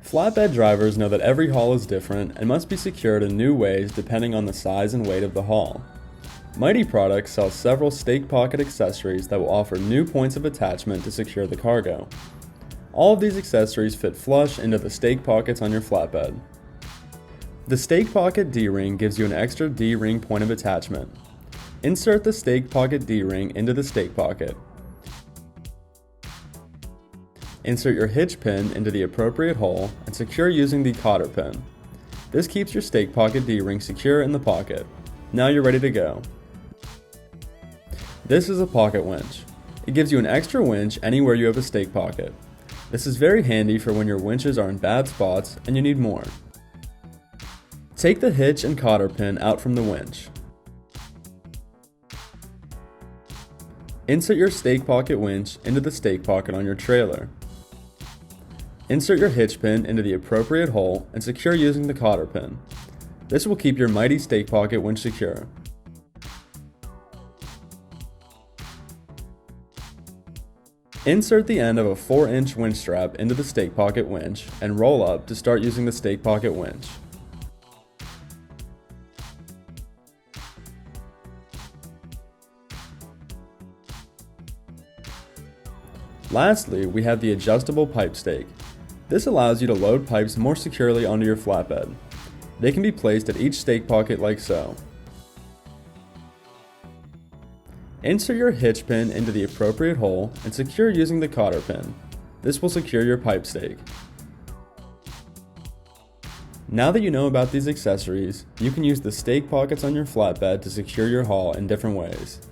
Flatbed drivers know that every haul is different and must be secured in new ways depending on the size and weight of the haul. Mytee Products sells several stake pocket accessories that will offer new points of attachment to secure the cargo. All of these accessories fit flush into the stake pockets on your flatbed. The stake pocket D-ring gives you an extra D-ring point of attachment. Insert the stake pocket D-ring into the stake pocket. Insert your hitch pin into the appropriate hole and secure using the cotter pin. This keeps your stake pocket D-ring secure in the pocket. Now you're ready to go. This is a pocket winch. It gives you an extra winch anywhere you have a stake pocket. This is very handy for when your winches are in bad spots and you need more. Take the hitch and cotter pin out from the winch. Insert your stake pocket winch into the stake pocket on your trailer. Insert your hitch pin into the appropriate hole and secure using the cotter pin. This will keep your Mytee stake pocket winch secure. Insert the end of a 4-inch winch strap into the stake pocket winch and roll up to start using the stake pocket winch. Lastly, we have the adjustable pipe stake. This allows you to load pipes more securely onto your flatbed. They can be placed at each stake pocket like so. Insert your hitch pin into the appropriate hole and secure using the cotter pin. This will secure your pipe stake. Now that you know about these accessories, you can use the stake pockets on your flatbed to secure your haul in different ways.